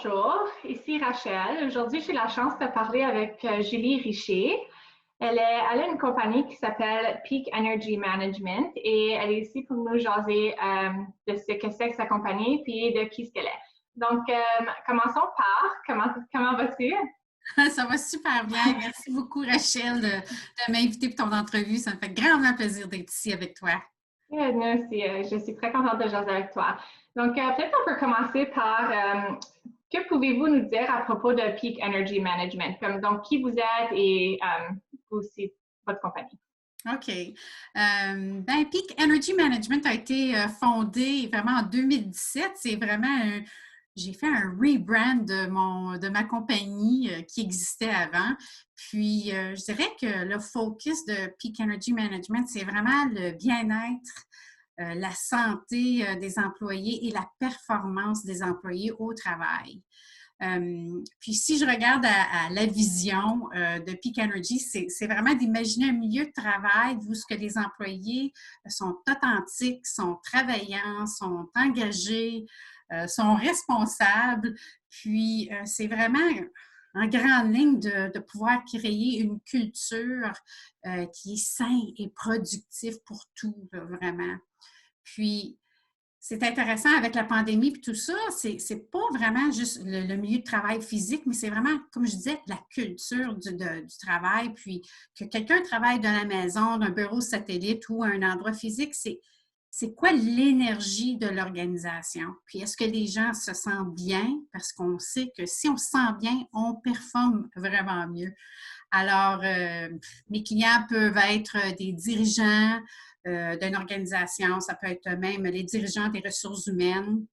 Bonjour, ici Rachel. Aujourd'hui, j'ai la chance de parler avec Julie Richer. Elle a une compagnie qui s'appelle Peak Energy Management et elle est ici pour nous jaser de ce que c'est que sa compagnie puis de qui ce qu'elle est. Donc, commençons par, comment vas-tu? Ça va super bien. Merci beaucoup, Rachel, de m'inviter pour ton entrevue. Ça me fait grandement plaisir d'être ici avec toi. Nous aussi, je suis très contente de jaser avec toi. Donc, peut-être on peut commencer par que pouvez-vous nous dire à propos de Peak Energy Management? Comme, donc, qui vous êtes et aussi votre compagnie? OK. Peak Energy Management a été fondé vraiment en 2017. C'est vraiment j'ai fait un rebrand de ma compagnie qui existait avant. Puis, je dirais que le focus de Peak Energy Management, c'est vraiment le bien-être, la santé des employés et la performance des employés au travail. Puis si je regarde à la vision de Peak Energy, c'est vraiment d'imaginer un milieu de travail où ce que les employés sont authentiques, sont travaillants, sont engagés, sont responsables. Puis c'est vraiment en grande ligne de pouvoir créer une culture qui est saine et productive pour tout, là, vraiment. Puis, c'est intéressant avec la pandémie et tout ça, c'est pas vraiment juste le milieu de travail physique, mais c'est vraiment, comme je disais, la culture du travail. Puis que quelqu'un travaille de la maison, d'un bureau satellite ou un endroit physique, c'est quoi l'énergie de l'organisation? Puis est-ce que les gens se sentent bien? Parce qu'on sait que si on se sent bien, on performe vraiment mieux. Alors, mes clients peuvent être des dirigeants d'une organisation, ça peut être même les dirigeants des ressources humaines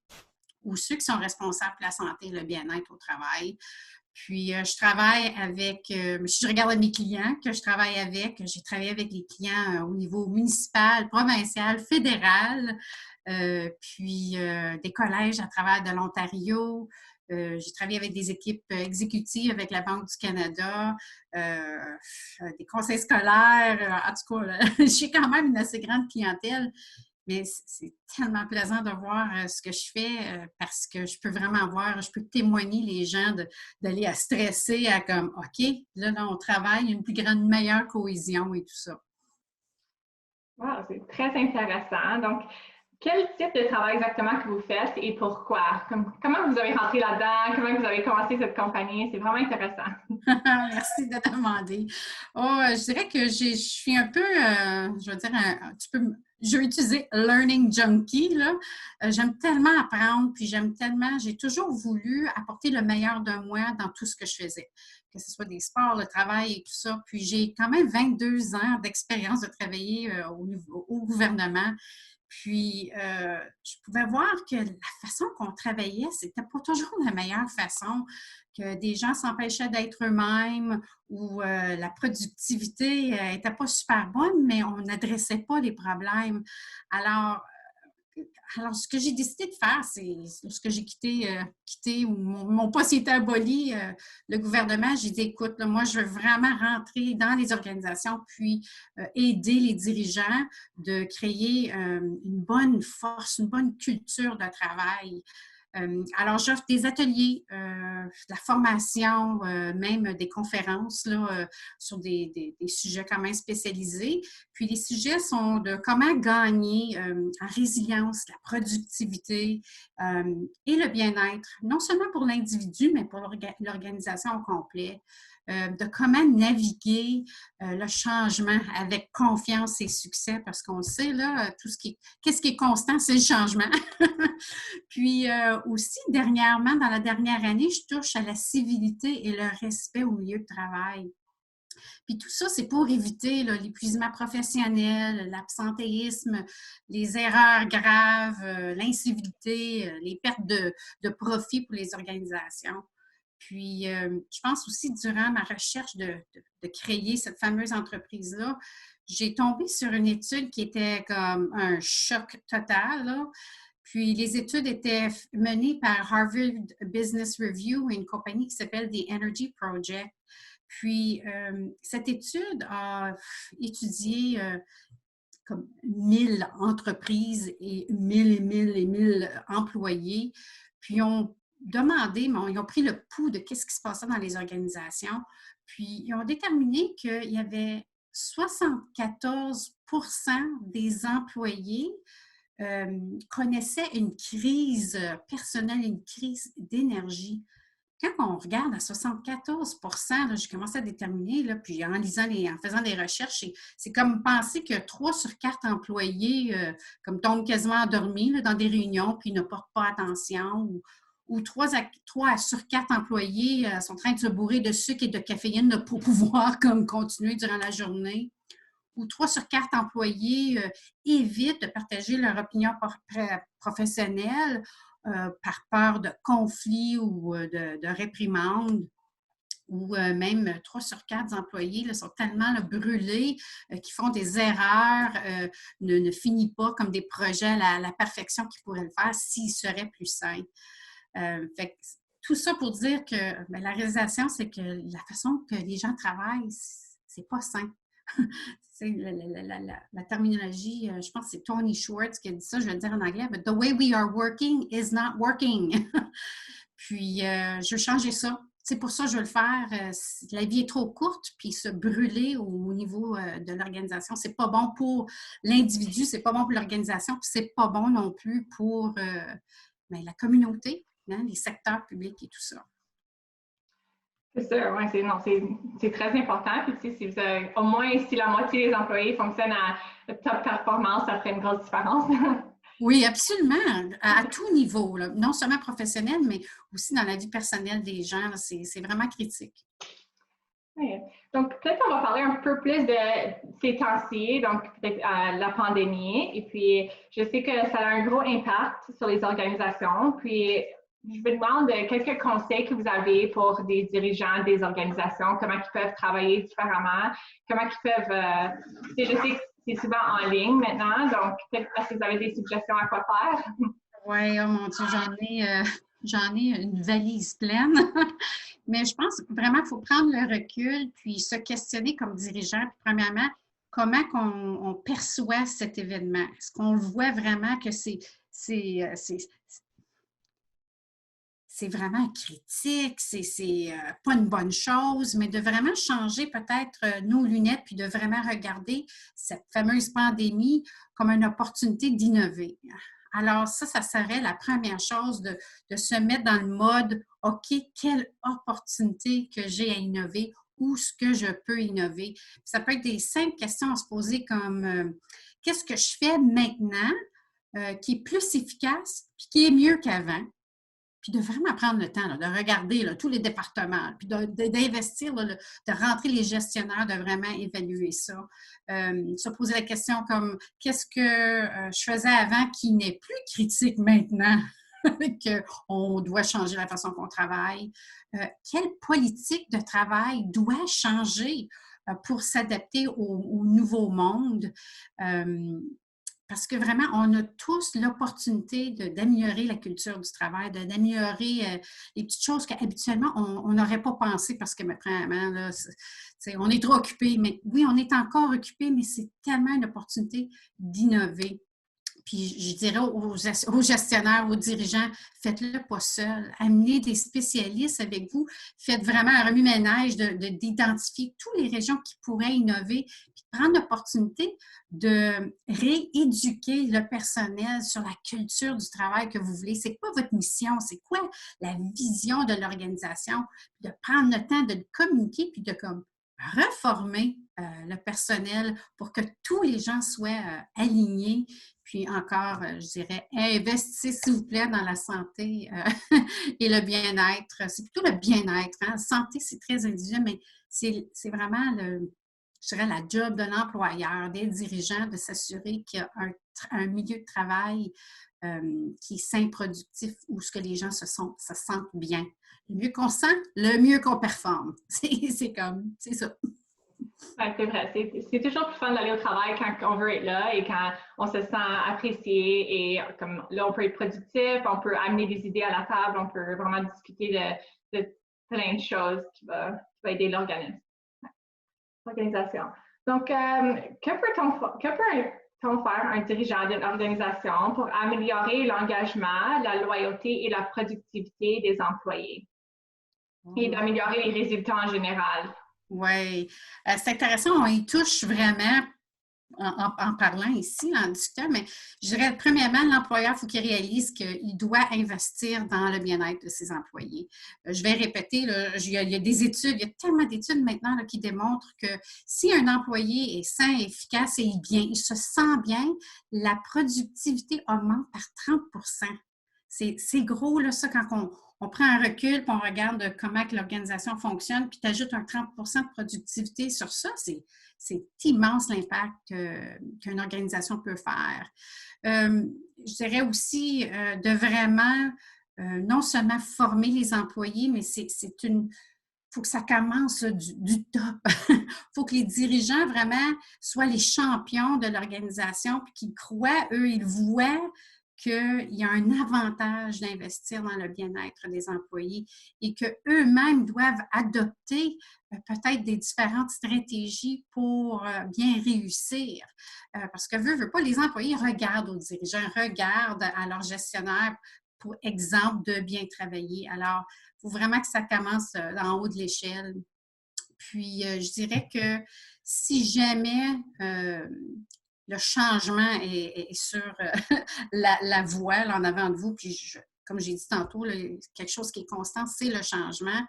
ou ceux qui sont responsables de la santé et le bien-être au travail. Puis, je travaille avec, si je regarde mes clients que je travaille avec, j'ai travaillé avec les clients au niveau municipal, provincial, fédéral, puis des collèges à travers de l'Ontario. J'ai travaillé avec des équipes exécutives avec la Banque du Canada, euh, des conseils scolaires. En tout cas, là, j'ai quand même une assez grande clientèle. Mais c'est tellement plaisant de voir ce que je fais parce que je peux vraiment voir, je peux témoigner les gens d'aller à stresser à comme, OK, là, on travaille, une plus grande, meilleure cohésion et tout ça. Wow, c'est très intéressant. Donc, quel type de travail exactement que vous faites et pourquoi? Comment vous avez rentré là-dedans? Comment vous avez commencé cette compagnie? C'est vraiment intéressant. Merci de demander. Oh, je dirais que je suis un peu, je veux dire, je vais utiliser learning junkie, là. J'aime tellement apprendre, puis j'ai toujours voulu apporter le meilleur de moi dans tout ce que je faisais, que ce soit des sports, le travail et tout ça. Puis j'ai quand même 22 ans d'expérience de travailler au gouvernement. Puis, je pouvais voir que la façon qu'on travaillait, c'était pas toujours la meilleure façon, que des gens s'empêchaient d'être eux-mêmes ou la productivité n'était pas super bonne, mais on n'adressait pas les problèmes. Alors, alors, ce que j'ai décidé de faire, c'est lorsque j'ai quitté ou mon poste était aboli, le gouvernement, j'ai dit, écoute, là, moi, je veux vraiment rentrer dans les organisations puis aider les dirigeants de créer une bonne force, une bonne culture de travail. Alors, j'offre des ateliers, de la formation, même des conférences là, sur des sujets quand même spécialisés. Puis, les sujets sont de comment gagner en résilience, la productivité et le bien-être, non seulement pour l'individu, mais pour l'organisation au complet. De comment naviguer le changement avec confiance et succès, parce qu'on sait, là, qu'est-ce qui est constant, c'est le changement. Puis aussi, dernièrement, dans la dernière année, je touche à la civilité et le respect au milieu de travail. Puis tout ça, c'est pour éviter l'épuisement professionnel, l'absentéisme, les erreurs graves, l'incivilité, les pertes de profit pour les organisations. Puis, je pense aussi, durant ma recherche de créer cette fameuse entreprise-là, j'ai tombé sur une étude qui était comme un choc total, là. Puis, les études étaient menées par Harvard Business Review et une compagnie qui s'appelle The Energy Project. Puis, cette étude a étudié comme 1000 entreprises et 1000 et 1000 et 1000 employés. Puis, ont demandé, ils ont pris le pouls de qu'est-ce qui se passait dans les organisations, puis ils ont déterminé qu'il y avait 74 des employés connaissaient une crise personnelle, une crise d'énergie. Quand on regarde à 74 là, j'ai commencé à déterminer, là, puis en faisant des recherches, c'est comme penser que 3 sur 4 employés comme tombent quasiment endormis là, dans des réunions, puis ne portent pas attention, ou 3 sur 4 employés sont en train de se bourrer de sucre et de caféine pour pouvoir comme, continuer durant la journée, ou 3 sur 4 employés évitent de partager leur opinion professionnelle par peur de conflits ou de réprimandes, ou même 3 sur 4 employés là, sont tellement là, brûlés qu'ils font des erreurs, ne finissent pas comme des projets à la perfection qu'ils pourraient le faire s'ils seraient plus sains. Tout ça pour dire que la réalisation, c'est que la façon que les gens travaillent, c'est pas sain. C'est la terminologie, je pense que c'est Tony Schwartz qui a dit ça, je vais le dire en anglais, but the way we are working is not working. Puis, je veux changer ça. C'est pour ça que je veux le faire. La vie est trop courte, puis se brûler au niveau de l'organisation, c'est pas bon pour l'individu, c'est pas bon pour l'organisation, puis c'est pas bon non plus pour la communauté, hein, les secteurs publics et tout ça. C'est sûr, oui, c'est très important. Puis, tu sais, si vous avez, au moins, si la moitié des employés fonctionnent à top performance, ça ferait une grosse différence. Oui, absolument, à tout niveau, là. Non seulement professionnel, mais aussi dans la vie personnelle des gens, c'est vraiment critique. Oui. Donc, peut-être on va parler un peu plus de ces temps-ci, donc peut-être la pandémie. Et puis, je sais que ça a un gros impact sur les organisations. Puis, je vous demande quelques conseils que vous avez pour des dirigeants des organisations, comment ils peuvent travailler différemment, comment ils peuvent, je sais que c'est souvent en ligne maintenant, donc peut-être que vous avez des suggestions à quoi faire. Oui, oh mon Dieu, j'en ai une valise pleine. Mais je pense vraiment qu'il faut prendre le recul puis se questionner comme dirigeant. Puis premièrement, comment on perçoit cet événement? Est-ce qu'on le voit vraiment que c'est vraiment critique, c'est pas une bonne chose, mais de vraiment changer peut-être nos lunettes puis de vraiment regarder cette fameuse pandémie comme une opportunité d'innover. Alors ça serait la première chose de se mettre dans le mode « OK, quelle opportunité que j'ai à innover? Où est-ce que je peux innover? » Ça peut être des simples questions à se poser comme qu'est-ce que je fais maintenant qui est plus efficace puis qui est mieux qu'avant? Puis de vraiment prendre le temps là, de regarder là, tous les départements, puis d'investir, de rentrer les gestionnaires, de vraiment évaluer ça. Se poser la question comme qu'est-ce que je faisais avant qui n'est plus critique maintenant, qu'on doit changer la façon qu'on travaille. Quelle politique de travail doit changer pour s'adapter au nouveau monde? Parce que vraiment, on a tous l'opportunité d'améliorer la culture du travail, d'améliorer les petites choses qu'habituellement, on n'aurait pas pensé parce que maintenant, là, on est trop occupé. Mais oui, on est encore occupé, mais c'est tellement une opportunité d'innover. Puis je dirais aux gestionnaires, aux dirigeants, faites-le pas seul. Amenez des spécialistes avec vous. Faites vraiment un remue-ménage d'identifier toutes les régions qui pourraient innover, puis prendre l'opportunité de rééduquer le personnel sur la culture du travail que vous voulez. C'est quoi votre mission? C'est quoi la vision de l'organisation? De prendre le temps de le communiquer, puis de comme reformer le personnel pour que tous les gens soient alignés. Puis encore, je dirais, investissez s'il vous plaît dans la santé et le bien-être. C'est plutôt le bien-être. Hein? Santé, c'est très individuel, mais c'est vraiment je dirais, la job de l'employeur, des dirigeants, de s'assurer qu'il y a un milieu de travail qui est sain, productif, où ce que les gens se sentent bien. Le mieux qu'on se sent, le mieux qu'on performe. C'est ça. Ouais, c'est vrai. C'est toujours plus fun d'aller au travail quand on veut être là et quand on se sent apprécié et comme là, on peut être productif, on peut amener des idées à la table, on peut vraiment discuter de plein de choses qui va aider l'organisation. Donc, que peut faire un dirigeant d'une organisation pour améliorer l'engagement, la loyauté et la productivité des employés et d'améliorer les résultats en général? Oui, c'est intéressant, on y touche vraiment en parlant ici, en discutant, mais je dirais, premièrement, l'employeur, il faut qu'il réalise qu'il doit investir dans le bien-être de ses employés. Je vais répéter, là, il y a des études, il y a tellement d'études maintenant là, qui démontrent que si un employé est sain, efficace et bien, il se sent bien, la productivité augmente par 30. C'est gros, là, ça, quand on prend un recul, puis on regarde comment que l'organisation fonctionne, puis tu ajoutes un 30 de productivité sur ça, c'est immense l'impact qu'une organisation peut faire. Je dirais aussi de vraiment non seulement former les employés, mais faut que ça commence là, du top. Il faut que les dirigeants vraiment soient les champions de l'organisation, puis qu'ils croient, eux, ils voient qu'il y a un avantage d'investir dans le bien-être des employés et qu'eux-mêmes doivent adopter peut-être des différentes stratégies pour bien réussir. Parce que veut pas, les employés regardent aux dirigeants, regardent à leurs gestionnaires pour exemple de bien travailler. Alors, il faut vraiment que ça commence en haut de l'échelle. Puis, je dirais que si jamais le changement est sur la voie là, en avant de vous, puis comme j'ai dit tantôt, là, quelque chose qui est constant, c'est le changement.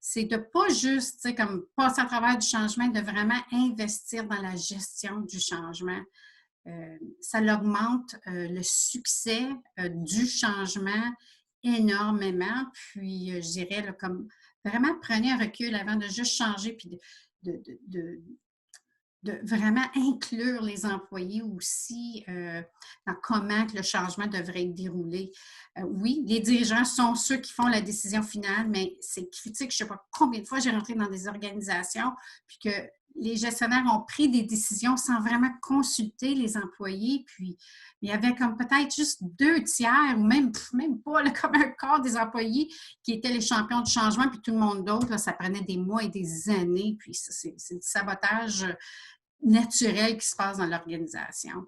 C'est de pas juste, tu sais, comme passer à travers du changement, de vraiment investir dans la gestion du changement. Ça augmente le succès du changement énormément. Puis, je dirais, là, comme vraiment prenez un recul avant de juste changer, puis de vraiment inclure les employés aussi dans comment que le changement devrait être déroulé. Oui, les dirigeants sont ceux qui font la décision finale, mais c'est critique. Je ne sais pas combien de fois j'ai rentré dans des organisations, puis que les gestionnaires ont pris des décisions sans vraiment consulter les employés, puis il y avait comme peut-être juste 2 tiers, ou même pas, là, comme un quart des employés qui étaient les champions du changement, puis tout le monde d'autre, là, ça prenait des mois et des années, puis c'est du sabotage naturel qui se passe dans l'organisation.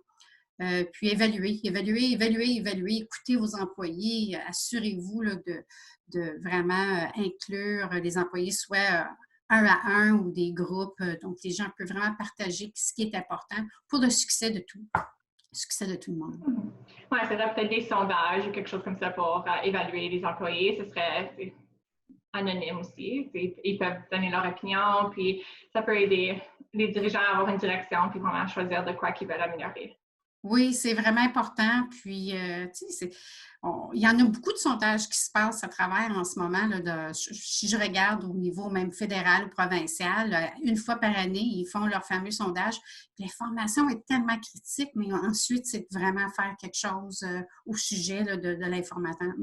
Puis évaluer, écoutez vos employés, assurez-vous là, de vraiment inclure les employés, soit un à un ou des groupes. Donc, les gens peuvent vraiment partager ce qui est important pour le succès de le monde. Oui, c'est peut-être des sondages ou quelque chose comme ça pour évaluer les employés. Ce serait anonyme aussi. Ils peuvent donner leur opinion, puis ça peut aider les dirigeants à avoir une direction, puis vraiment choisir de quoi qu'ils veulent améliorer. Oui, c'est vraiment important. Puis, tu sais, il y en a beaucoup de sondages qui se passent à travers en ce moment. Là, si je regarde au niveau même fédéral ou provincial, une fois par année, ils font leur fameux sondage. L'information est tellement critique, mais ensuite, c'est vraiment faire quelque chose au sujet là, de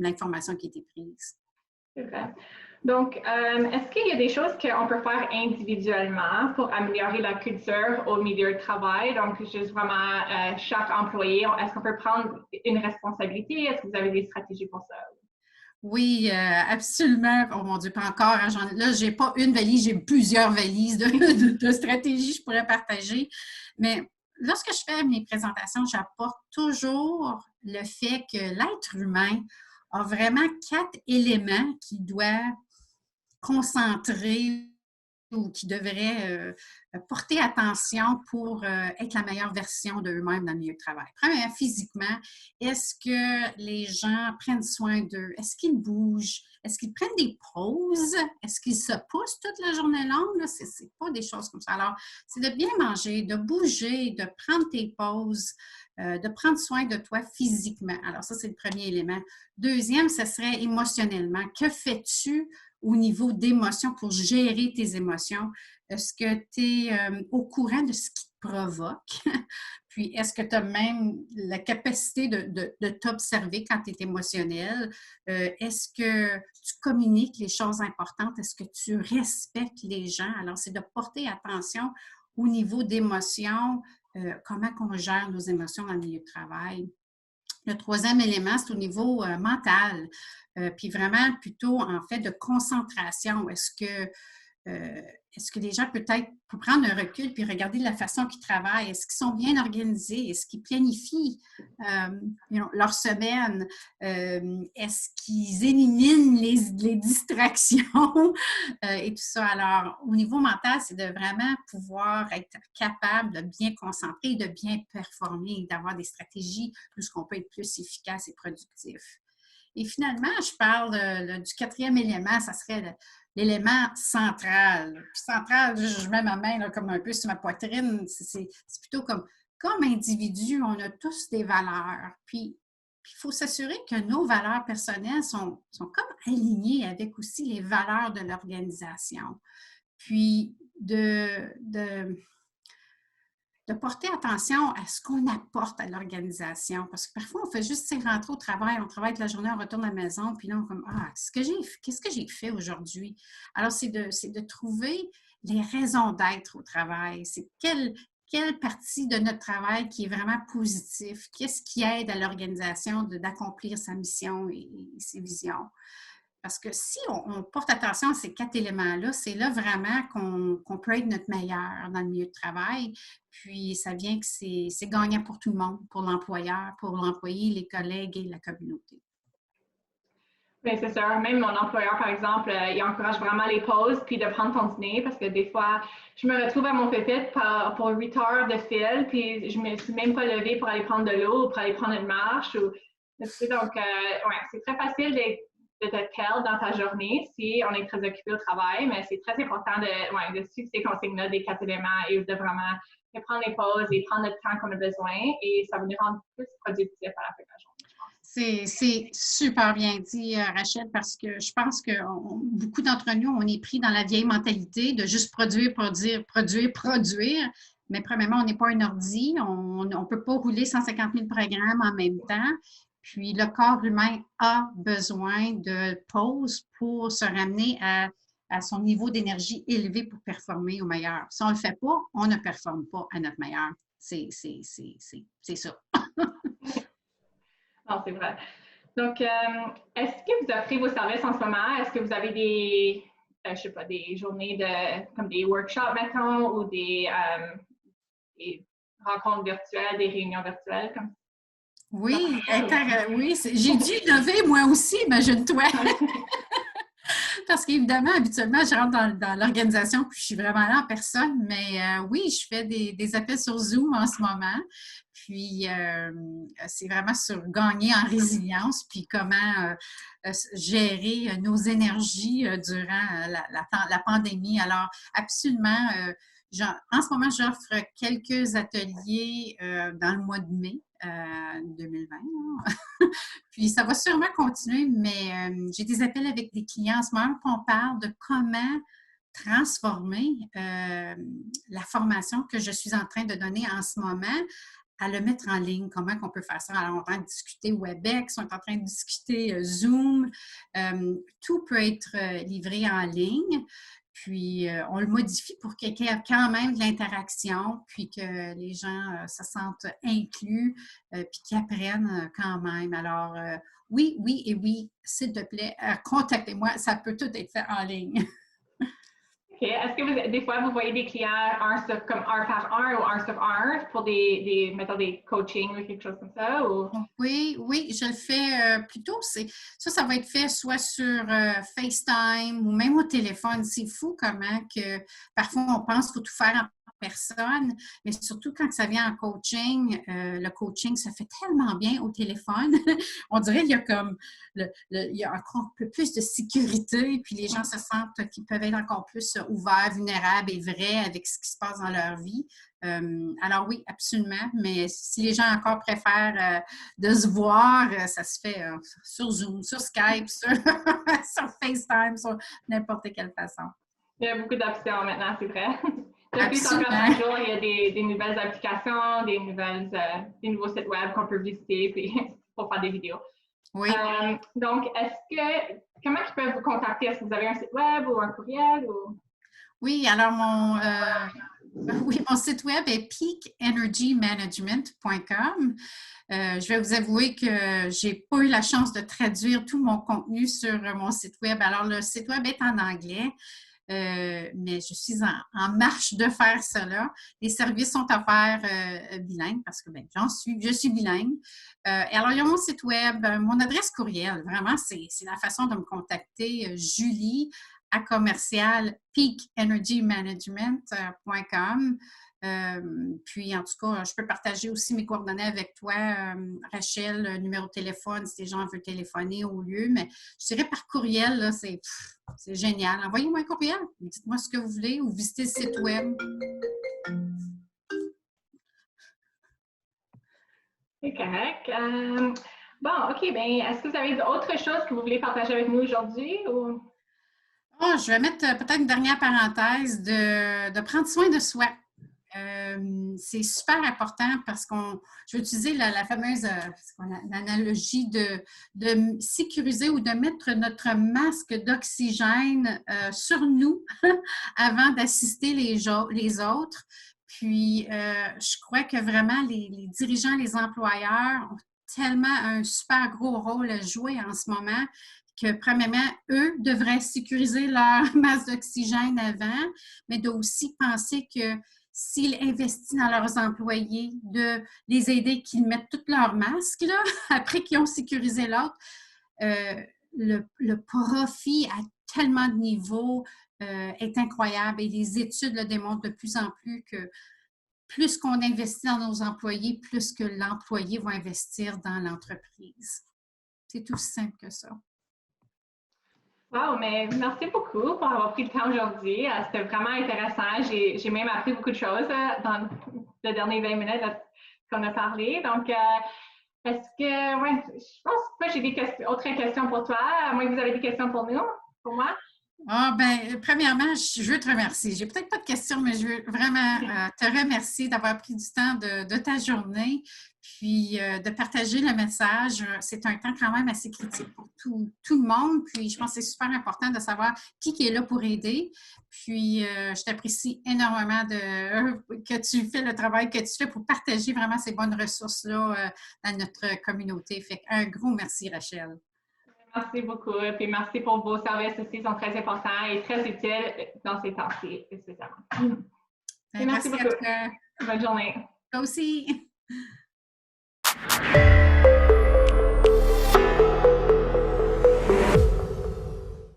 l'information qui a été prise. C'est vrai. Donc, est-ce qu'il y a des choses qu'on peut faire individuellement pour améliorer la culture au milieu de travail? Donc, juste vraiment chaque employé, est-ce qu'on peut prendre une responsabilité? Est-ce que vous avez des stratégies pour ça? Oui, absolument. Oh mon Dieu, pas encore. Hein, là, je n'ai pas une valise, j'ai plusieurs valises de stratégies que je pourrais partager. Mais lorsque je fais mes présentations, j'apporte toujours le fait que l'être humain a vraiment 4 éléments qui doivent concentrer ou qui devraient porter attention pour être la meilleure version d'eux-mêmes dans le milieu de travail. Premièrement, physiquement, est-ce que les gens prennent soin d'eux? Est-ce qu'ils bougent? Est-ce qu'ils prennent des pauses? Est-ce qu'ils se poussent toute la journée longue? Ce n'est pas des choses comme ça. Alors, c'est de bien manger, de bouger, de prendre tes pauses, de prendre soin de toi physiquement. Alors, ça, c'est le premier élément. Deuxième, ce serait émotionnellement. Que fais-tu au niveau d'émotions pour gérer tes émotions? Est-ce que tu es au courant de ce qui te provoque? Puis, est-ce que tu as même la capacité de t'observer quand tu es émotionnel? Est-ce que tu communiques les choses importantes? Est-ce que tu respectes les gens? Alors, c'est de porter attention au niveau d'émotions, comment on gère nos émotions dans le milieu de travail. Le troisième élément, c'est au niveau mental, puis vraiment plutôt en fait de concentration. Est-ce que est-ce que les gens peut-être peuvent prendre un recul puis regarder la façon qu'ils travaillent? Est-ce qu'ils sont bien organisés? Est-ce qu'ils planifient leur semaine? Est-ce qu'ils éliminent les distractions et tout ça? Alors, au niveau mental, c'est de vraiment pouvoir être capable de bien concentrer, de bien performer, d'avoir des stratégies plus qu'on peut être plus efficace et productif. Et finalement, je parle du quatrième élément, ça serait l'élément central. Puis central, je mets ma main là, comme un peu sur ma poitrine. C'est plutôt comme individu, on a tous des valeurs. Puis il faut s'assurer que nos valeurs personnelles sont comme alignées avec aussi les valeurs de l'organisation. Puis de porter attention à ce qu'on apporte à l'organisation. Parce que parfois, on fait juste rentrer au travail, on travaille toute la journée, on retourne à la maison, puis là, on est comme, qu'est-ce que j'ai fait aujourd'hui? Alors, c'est de trouver les raisons d'être au travail. C'est quelle partie de notre travail qui est vraiment positif? Qu'est-ce qui aide à l'organisation d'accomplir sa mission et ses visions? Parce que si on porte attention à ces 4 éléments-là, c'est là vraiment qu'on peut être notre meilleur dans le milieu de travail. Puis, ça vient que c'est gagnant pour tout le monde, pour l'employeur, pour l'employé, les collègues et la communauté. Oui, c'est sûr. Même mon employeur, par exemple, il encourage vraiment les pauses puis de prendre ton dîner parce que des fois, je me retrouve à mon pupitre pour 8 heures de fil puis je me suis même pas levée pour aller prendre de l'eau ou pour aller prendre une marche. Donc, ouais, c'est très facile de te perdre dans ta journée si on est très occupé au travail, mais c'est très important de suivre ces consignes-là des 4 éléments et de vraiment prendre les pauses et prendre le temps qu'on a besoin et ça va nous rendre plus productifs à la fin de la journée. C'est super bien dit, Rachel, parce que je pense que beaucoup d'entre nous, on est pris dans la vieille mentalité de juste produire. Mais premièrement, on n'est pas un ordi, on ne peut pas rouler 150 000 programmes en même temps. Puis le corps humain a besoin de pause pour se ramener à son niveau d'énergie élevé pour performer au meilleur. Si on ne le fait pas, on ne performe pas à notre meilleur. C'est ça. Non, c'est vrai. Donc, est-ce que vous offrez vos services en ce moment? Est-ce que vous avez des, je sais pas, des journées comme des workshops, mettons, ou des rencontres virtuelles, des réunions virtuelles comme ça? Oui, oui, j'ai dû innover moi aussi, imagine-toi. Parce qu'évidemment, habituellement, je rentre dans l'organisation puis je suis vraiment là en personne, mais oui, je fais des appels sur Zoom en ce moment. Puis, c'est vraiment sur gagner en résilience, puis comment gérer nos énergies durant la pandémie. Alors, absolument, en ce moment, j'offre quelques ateliers dans le mois de mai 2020. Puis, ça va sûrement continuer, mais j'ai des appels avec des clients en ce moment qu'on parle de comment transformer la formation que je suis en train de donner en ce moment à le mettre en ligne, comment on peut faire ça. Alors, on est en train de discuter WebEx, on est en train de discuter Zoom. Tout peut être livré en ligne. Puis, on le modifie pour qu'il y ait quand même de l'interaction, puis que les gens se sentent inclus, puis qu'ils apprennent quand même. Alors, oui, s'il te plaît, contactez-moi. Ça peut tout être fait en ligne. OK. Est-ce que des fois, vous voyez des clients comme un par un ou un sur un pour mettons, des coachings ou quelque chose comme ça? Ou? Oui, je le fais plutôt. Ça va être fait soit sur FaceTime ou même au téléphone. C'est fou comment que parfois on pense qu'il faut tout faire en personne, mais surtout quand ça vient en coaching, le coaching se fait tellement bien au téléphone. On dirait qu'il y a il y a encore un peu plus de sécurité, puis les gens se sentent qu'ils peuvent être encore plus ouverts, vulnérables et vrais avec ce qui se passe dans leur vie. Alors oui, absolument, mais si les gens encore préfèrent de se voir, ça se fait sur Zoom, sur Skype, sur FaceTime, sur n'importe quelle façon. Il y a beaucoup d'options maintenant, c'est vrai. Depuis 180 jours, il y a des nouvelles applications, des nouveaux sites web qu'on peut visiter puis, pour faire des vidéos. Oui. Donc, comment ils peuvent vous contacter? Est-ce que vous avez un site web ou un courriel? Ou? Oui, alors mon site web est peakenergymanagement.com. Je vais vous avouer que je n'ai pas eu la chance de traduire tout mon contenu sur mon site web. Alors, le site web est en anglais. mais je suis en marche de faire cela. Les services sont offerts bilingues parce que je suis bilingue. Et alors, il y a mon site web, mon adresse courriel. Vraiment, c'est la façon de me contacter. Julie à commercial peakenergymanagement.com. Puis, en tout cas, je peux partager aussi mes coordonnées avec toi, Rachel, numéro de téléphone, si les gens veulent téléphoner au lieu. Mais je dirais par courriel, là, c'est génial. Envoyez-moi un courriel, dites-moi ce que vous voulez ou visitez le site web. C'est correct. Bon, OK. Bien, est-ce que vous avez d'autres choses que vous voulez partager avec nous aujourd'hui? Ou... Oh, je vais mettre peut-être une dernière parenthèse de prendre soin de soi. C'est super important parce je vais utiliser la fameuse l'analogie de sécuriser ou de mettre notre masque d'oxygène sur nous avant d'assister les autres. Puis, je crois que vraiment les dirigeants, les employeurs ont tellement un super gros rôle à jouer en ce moment que, premièrement, eux devraient sécuriser leur masse d'oxygène avant, mais de aussi penser que s'ils investissent dans leurs employés, de les aider qu'ils mettent tous leurs masques, là, après qu'ils ont sécurisé l'autre, le profit à tellement de niveaux est incroyable et les études le démontrent de plus en plus que plus qu'on investit dans nos employés, plus que l'employé va investir dans l'entreprise. C'est tout simple que ça. Wow, mais merci beaucoup pour avoir pris le temps aujourd'hui. C'était vraiment intéressant. J'ai même appris beaucoup de choses dans les dernières 20 minutes qu'on a parlé. Donc, est-ce que, ouais, je pense que j'ai autres questions pour toi, à moins que vous avez des questions pour nous, pour moi. Ah, premièrement, je veux te remercier. J'ai peut-être pas de questions, mais je veux vraiment te remercier d'avoir pris du temps de ta journée, puis de partager le message. C'est un temps quand même assez critique pour tout le monde, puis je pense que c'est super important de savoir qui est là pour aider. Puis, je t'apprécie énormément que tu fais le travail que tu fais pour partager vraiment ces bonnes ressources-là dans notre communauté. Fait un gros merci, Rachel. Merci beaucoup. Et puis merci pour vos services aussi, ils sont très importants et très utiles dans ces temps-ci, spécialement. Merci beaucoup. Bonne journée. Toi aussi.